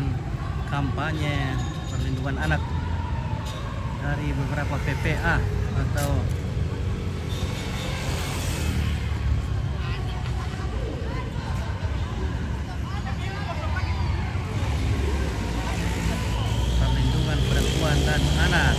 kegiatan kampanye perlindungan anak dari beberapa PPA atau perlindungan perempuan dan anak.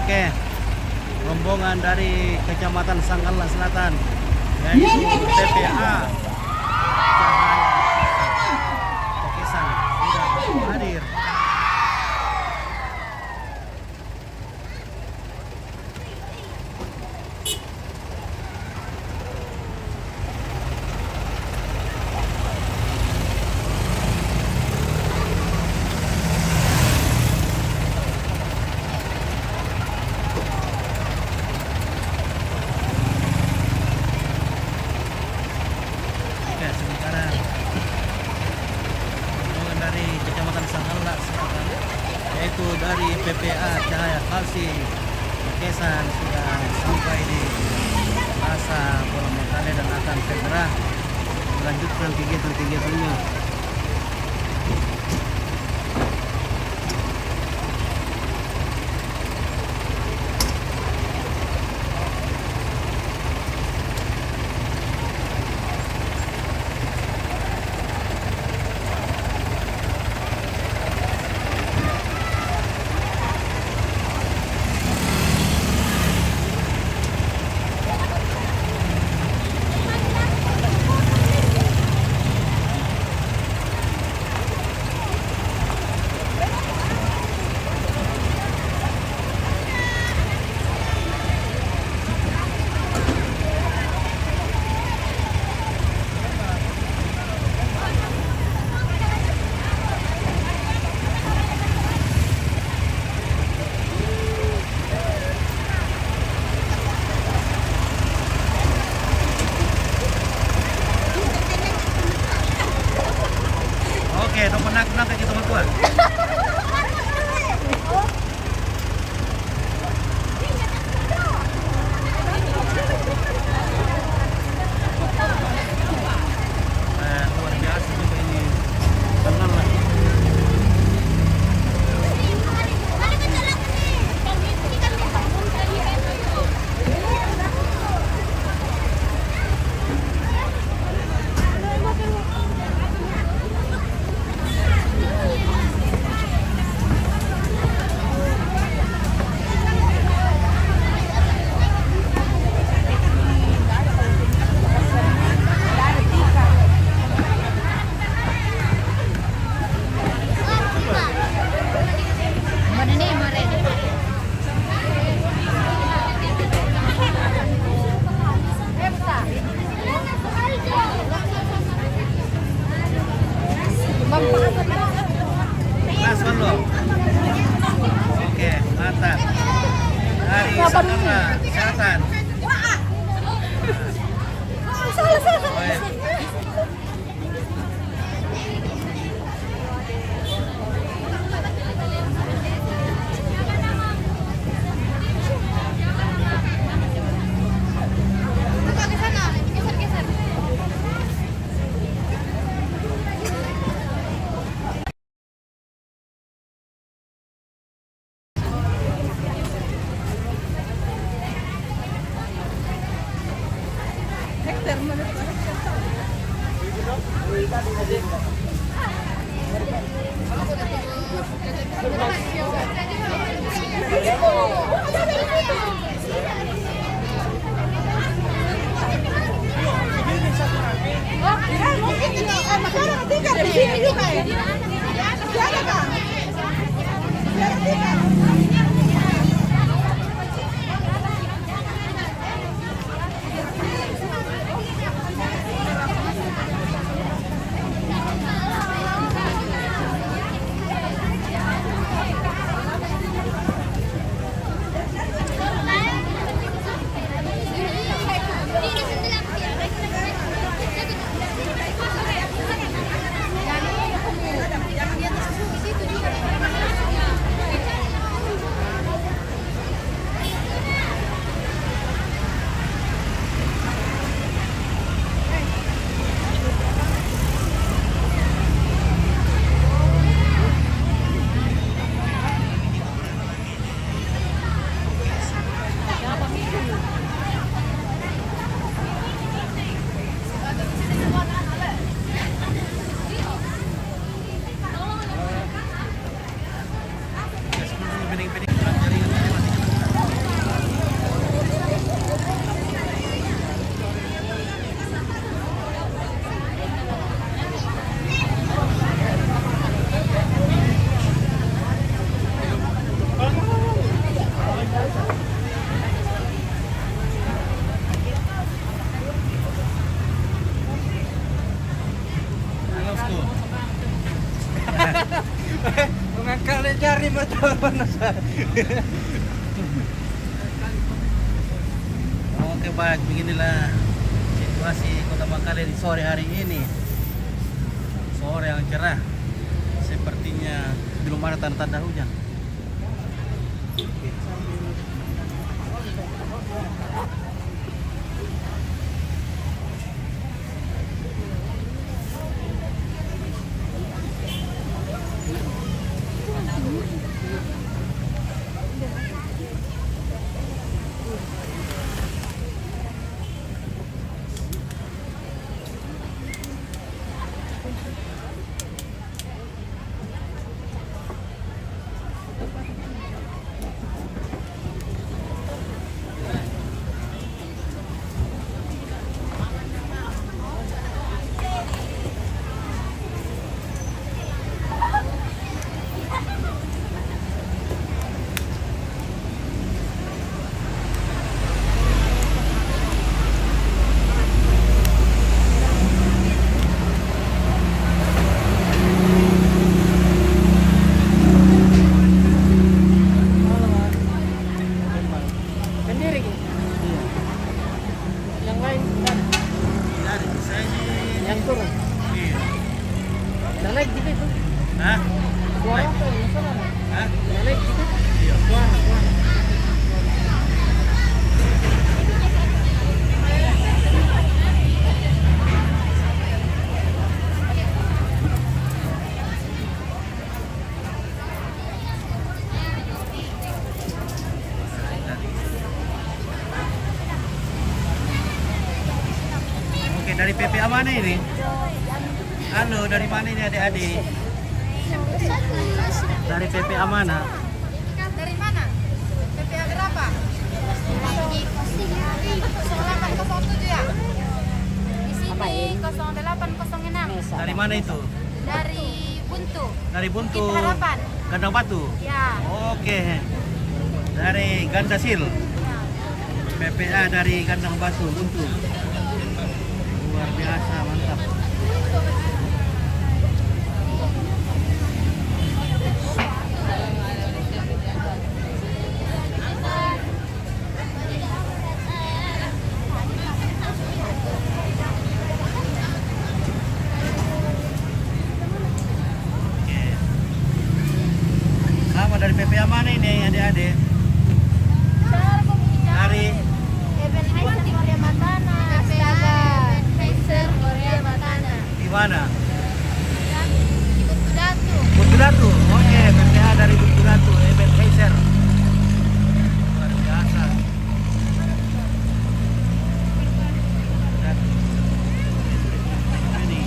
Oke, rombongan dari Kecamatan Sanggala Selatan, yaitu PPA Cahaya Kesan sudah hadir. Sementara rombongan dari Kecamatan Sanggala Selatan, yaitu dari PPA Cahaya Kasih Kesan sudah sampai di Plaza Bola Mekale dan akan segera melanjutkan kegiatan-kegiatannya. Oke, no pernah kayak gitu sama gua. Luar biasa juga ini. Tenang lah. Mas lo. Oke, mantap. Dari Sanggala Selatan. Oke baik, beginilah situasi Kota Bangkalan di sore hari ini. Sore yang cerah. Sepertinya belum ada tanda-tanda hujan. Sendiri gitu. Yang lain kan, Dari saya ini. yang turun. Iya. Yang naik gitu itu. Hah? Suara apa ya? Suara. Hah? Yang naik gitu. Iya. Suara, suara. Oke, dari PPA mana ini? Halo, dari mana ini adik-adik? Dari PPA mana? Dari mana? PPA berapa? 0807 ya? Di sini 0806. Dari mana itu? Dari Buntu. Dari Buntu. Bukit Harapan. Gandang Batu. Ya. Oke. Dari Gandasil. PPA dari Gandang Batu, Buntu. Luar biasa, mantap. Oke. Sama dari PPA mana ini adik-adik? Dari Eben Aisyah Korea Matana. Astaga. Kaiser Korea Matana. di mana? Di Buntu Datu. Butulatu. Oke, PPA dari Butulatu, Eben Kaiser. Luar biasa. Ini.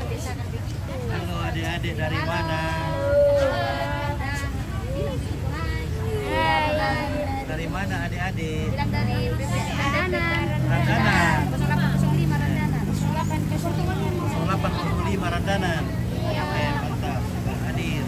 Halo adik-adik dari mana? Dari mana adik-adik? Bilang dari PPA Randanan. Randanan. 0805 Randanan. 0805 Randanan. Oke, mantap. Sudah hadir.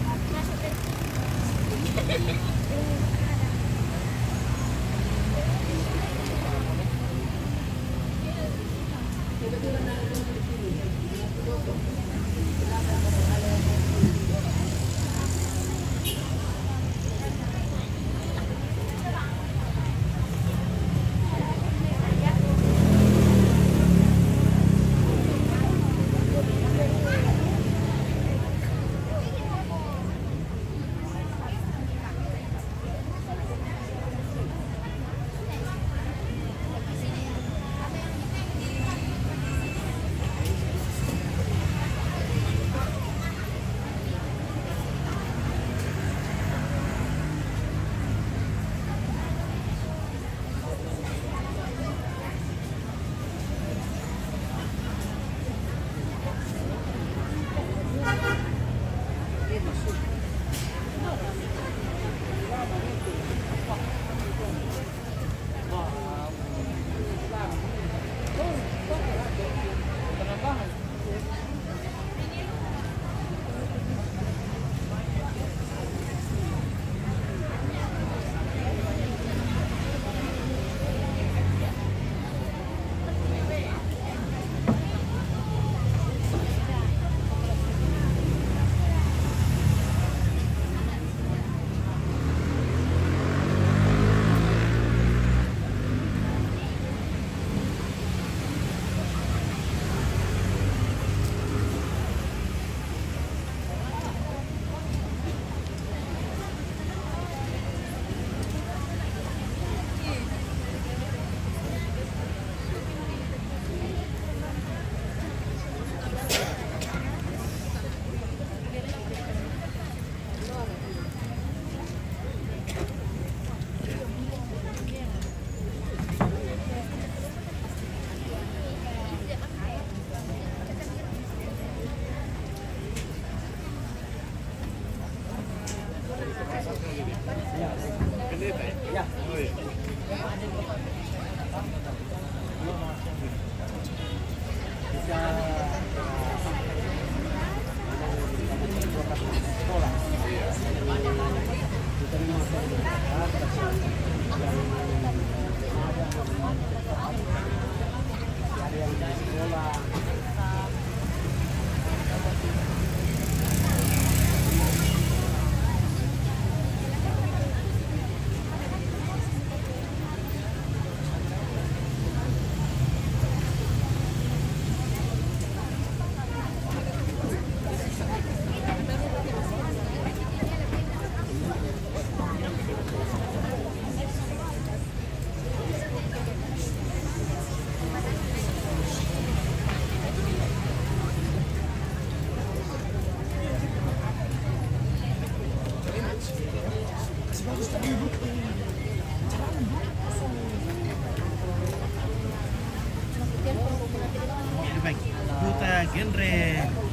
Baik, duta genre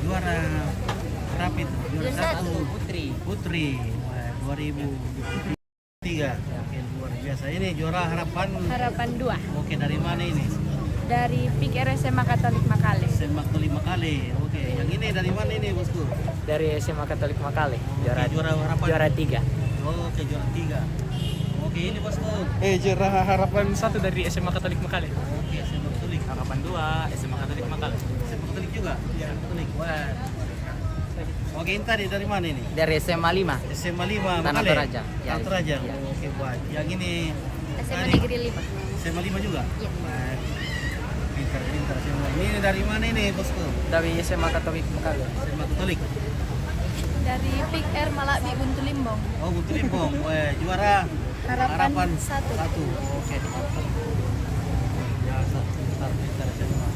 juara berapa itu? Juara satu putri wah, 2003. Oke, luar biasa. Ini juara harapan. Harapan 2 Oke, dari mana ini? dari PIK SMA Katolik Makale. SMA Katolik Makale. Oke, yang ini dari mana ini, Bosku? Dari SMA Katolik Makale. Oke, juara harapan. Juara 3. Oke, juara 3. Oke, ini Bosku. Juara harapan 1 dari SMA Katolik Makale. Oke, SMA Katolik. Harapan 2 SMA Katolik Makale. SMA Katolik juga? Iya, Katolik. Wah. Oke, ini tadi dari mana ini? Dari SMA 5. SMA 5 Tanah Makale? Toraja. Ya. Tanah Toraja. Ya. Oke, buat. Yang ini SMA tadi, Negeri 5. SMA 5 juga? Iya. Wah, pintar SMA. Ini dari mana ini, Bosku? Dari SMA Katolik Makale. SMA Katolik. Dari PIK R Malabi Buntu Limbong. Oh, Buntu Limbong. Wah, juara Harapan 1. Satu. Oke. Ya, pintar SMA.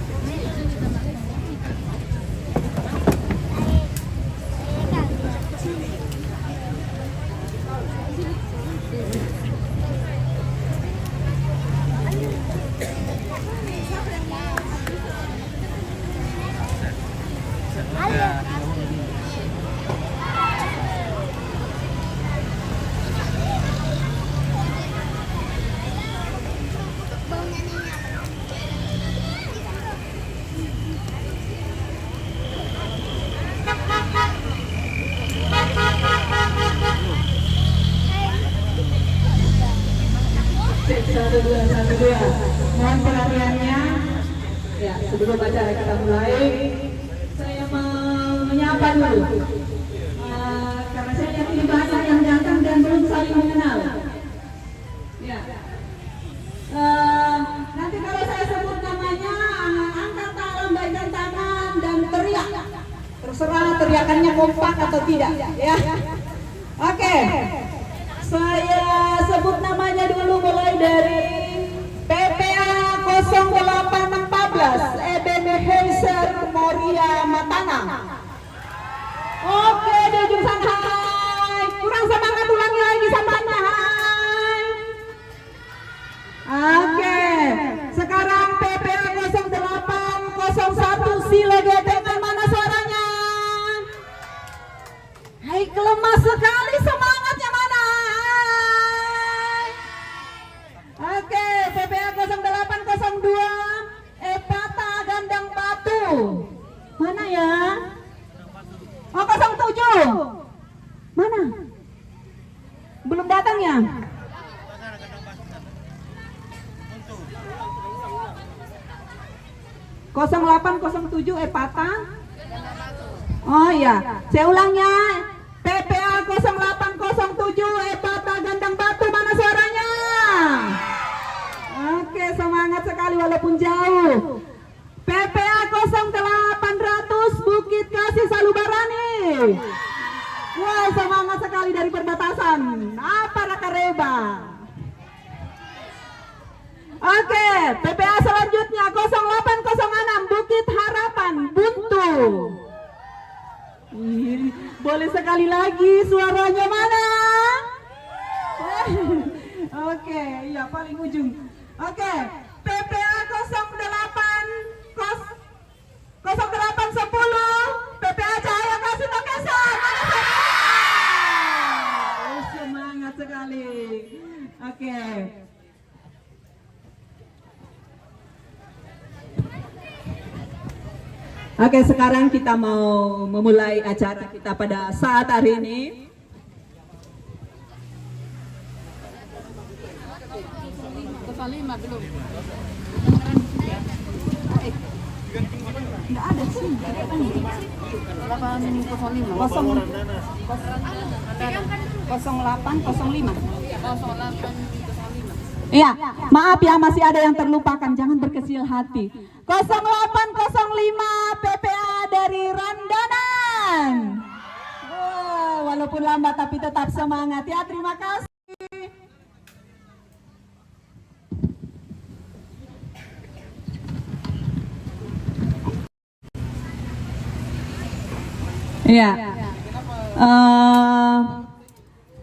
Satu dua. Mohon perhatiannya. Ya, sebelum acara kita mulai, saya mau menyapa dulu. Karena saya lihat ini banyak yang datang dan belum saling mengenal. Ya. Nanti kalau saya sebut namanya, angkat tangan, baikkan tangan dan teriak. Terserah teriakannya kompak atau tidak. Ya. Oke. Saya sebut namanya dulu mulai dari PPA 0814 Ebenezer Moria Matana. Oke, di ujung sana. Hai. Kurang semangat, ulangi lagi samanya. Hai. Oke. Sekarang PPA 0801 Silegetengan, mana suaranya? Hai, kelemah sekali semangatnya mana? Oke, PPA 0802 Epata Gandang Batu. Mana ya? Oh, 07. Mana? Belum datang ya? Untuk 0807 Epata. Oh iya, saya ulangnya. PPA 0807 Epata Gandang Batu, mana suaranya? Oke, semangat sekali walaupun jauh. PPA 0800 Bukit Kasih Salubarani. Wah, semangat sekali dari perbatasan. Apa Rakareba? Oke, PPA selanjutnya 0806 Bukit Harapan Buntu. Boleh sekali lagi suaranya mana? Oke, iya paling ujung. Oke, PPA 0810 PPA Cahaya Kasih Tokesan. Semangat sekali. Oke. Oke, sekarang kita mau memulai acara kita pada saat hari ini. Nggak ada sih. 0805. Iya, maaf ya masih ada yang terlupakan, jangan berkecil hati. 0805 PPA dari Randanan. Walaupun lambat tapi tetap semangat ya, terima kasih. Iya.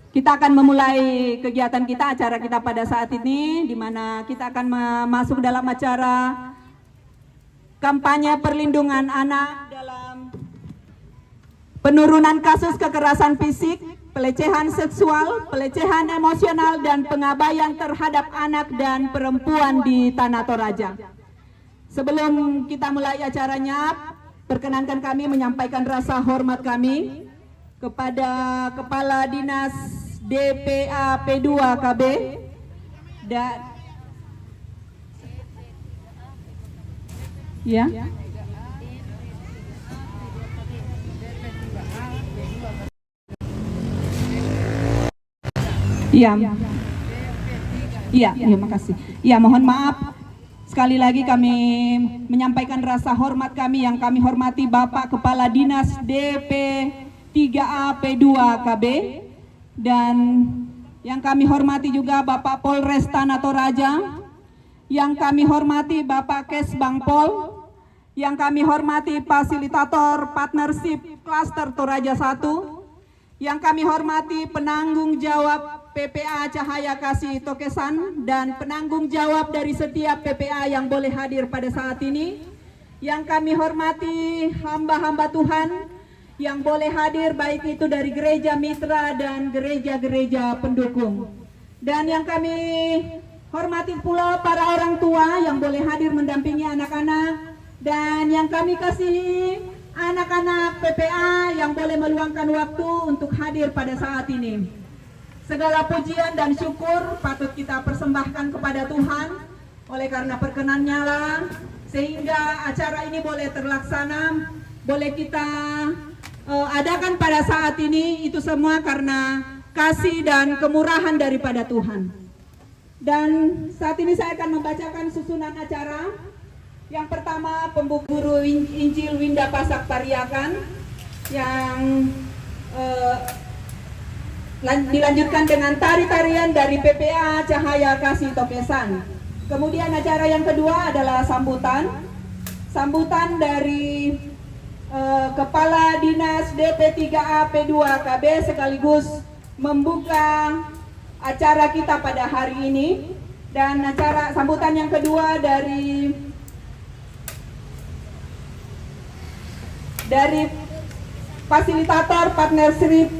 Kita akan memulai kegiatan kita, acara kita pada saat ini, di mana kita akan masuk dalam acara kampanye perlindungan anak dalam penurunan kasus kekerasan fisik, pelecehan seksual, pelecehan emosional, dan pengabaian terhadap anak dan perempuan di Tanah Toraja. Sebelum kita mulai acaranya, perkenankan kami menyampaikan rasa hormat kami kepada Kepala Dinas DPA P2 KB dan ya. Iya, makasih. Iya, mohon maaf. Sekali lagi kami menyampaikan rasa hormat kami yang kami hormati Bapak Kepala Dinas DP 3A P2 KB dan yang kami hormati juga Bapak Polres Tanah Toraja, yang kami hormati Bapak Kes Bangpol, yang kami hormati Fasilitator Partnership Cluster Toraja 1, yang kami hormati penanggung jawab PPA Cahaya Kasih Tokesan dan penanggung jawab dari setiap PPA yang boleh hadir pada saat ini, yang kami hormati hamba-hamba Tuhan yang boleh hadir baik itu dari gereja mitra dan gereja-gereja pendukung, dan yang kami hormati pula para orang tua yang boleh hadir mendampingi anak-anak, dan yang kami kasihi anak-anak PPA yang boleh meluangkan waktu untuk hadir pada saat ini. Segala pujian dan syukur patut kita persembahkan kepada Tuhan, oleh karena perkenannya lah sehingga acara ini boleh terlaksana, boleh kita adakan pada saat ini. Itu semua karena kasih dan kemurahan daripada Tuhan. Dan saat ini saya akan membacakan susunan acara. Yang pertama, pembuka guru Injil Winda Pasak Pariakan yang dilanjutkan dengan tari-tarian dari PPA Cahaya Kasih Tokesan. Kemudian acara yang kedua adalah sambutan dari Kepala Dinas DP3A P2 KB sekaligus membuka acara kita pada hari ini. Dan acara sambutan yang kedua dari Fasilitator Partnership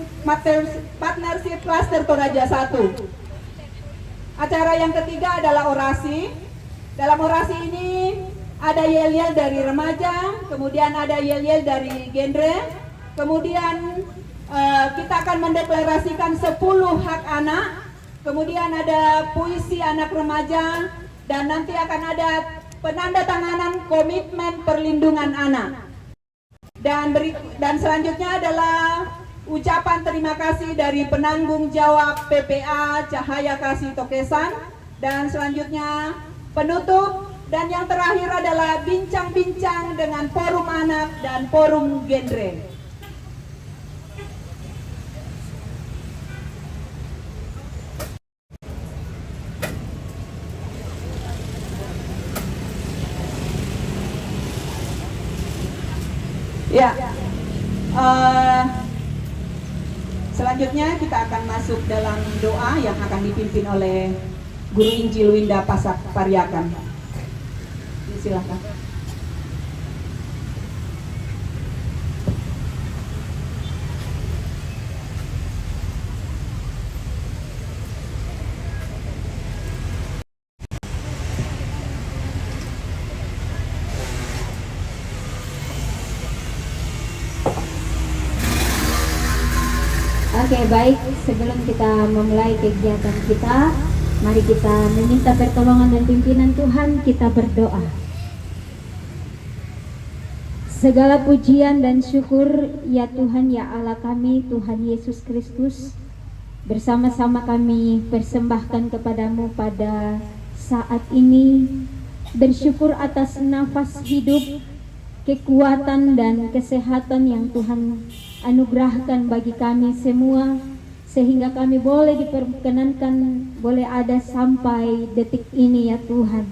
Cluster Toraja 1. Acara yang ketiga adalah orasi. Dalam orasi ini ada yel-yel dari remaja, kemudian ada yel-yel dari genre, kemudian kita akan mendeklarasikan 10 hak anak, kemudian ada puisi anak remaja, dan nanti akan ada penandatanganan komitmen perlindungan anak. Dan selanjutnya adalah ucapan terima kasih dari penanggung jawab PPA Cahaya Kasih Tokesan, dan selanjutnya penutup. Dan yang terakhir adalah bincang-bincang dengan forum anak dan forum genre. Ya, selanjutnya kita akan masuk dalam doa yang akan dipimpin oleh Guru Injil Winda Pasak Pariakan. Silakan. Oke, baik, sebelum kita memulai kegiatan kita, mari kita meminta pertolongan dan pimpinan Tuhan, kita berdoa. Segala pujian dan syukur ya Tuhan, ya Allah kami, Tuhan Yesus Kristus, bersama-sama kami persembahkan kepadamu pada saat ini, bersyukur atas nafas hidup, kekuatan dan kesehatan yang Tuhan anugerahkan bagi kami semua, sehingga kami boleh diperkenankan boleh ada sampai detik ini ya Tuhan.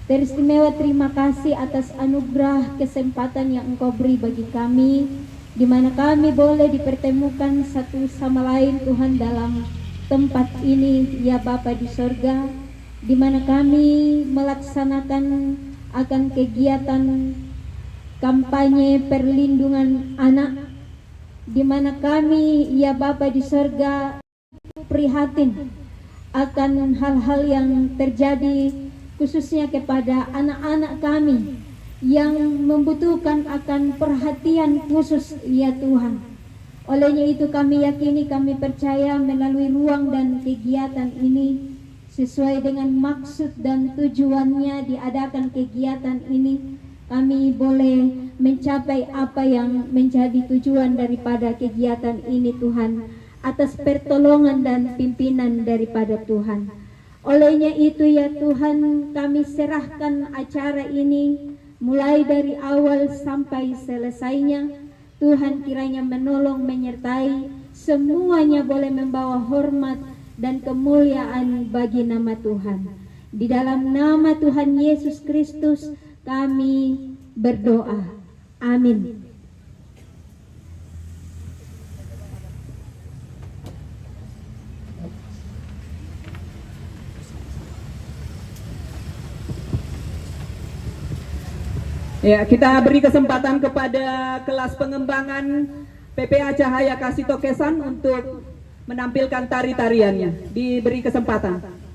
Teristimewa terima kasih atas anugerah kesempatan yang Engkau beri bagi kami, di mana kami boleh dipertemukan satu sama lain Tuhan dalam tempat ini ya Bapa di sorga, di mana kami melaksanakan akan kegiatan kampanye perlindungan anak, di mana kami ya Bapa di sorga prihatin akan hal-hal yang terjadi khususnya kepada anak-anak kami yang membutuhkan akan perhatian khusus ya Tuhan. Olehnya itu kami yakini, kami percaya melalui ruang dan kegiatan ini sesuai dengan maksud dan tujuannya diadakan kegiatan ini, kami boleh mencapai apa yang menjadi tujuan daripada kegiatan ini Tuhan, atas pertolongan dan pimpinan daripada Tuhan. Olehnya itu ya Tuhan, kami serahkan acara ini mulai dari awal sampai selesainya. Tuhan kiranya menolong menyertai semuanya boleh membawa hormat dan kemuliaan bagi nama Tuhan. Di dalam nama Tuhan Yesus Kristus kami berdoa. Amin. Ya, kita beri kesempatan kepada kelas pengembangan PPA Cahaya Kasih Tokesan untuk menampilkan tari-tariannya. Diberi kesempatan.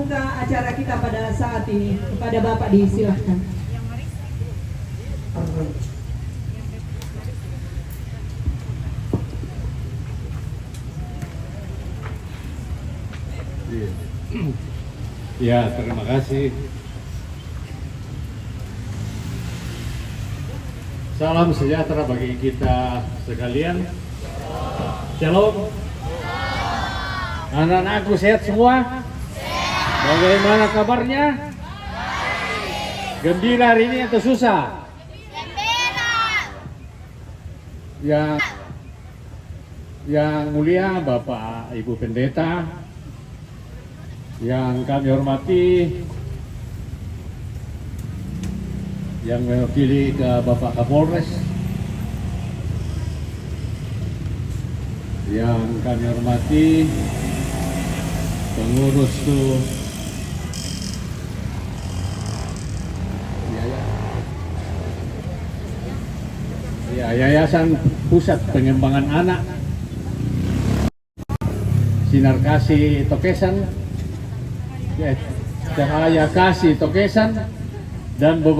membuka acara kita pada saat ini. Kepada Bapak disilahkan. Ya, terima kasih. Salam sejahtera bagi kita sekalian. Shalom. Anak-anakku sehat semua? Bagaimana kabarnya? Gembira hari ini atau susah? Yang mulia Bapak Ibu Pendeta, yang kami hormati, yang mewakili ke Bapak Kapolres, yang kami hormati pengurus tuh Yayasan Pusat Pengembangan Anak Sinar Kasih Tokesan, Cahaya Kasih Tokesan, dan beberapa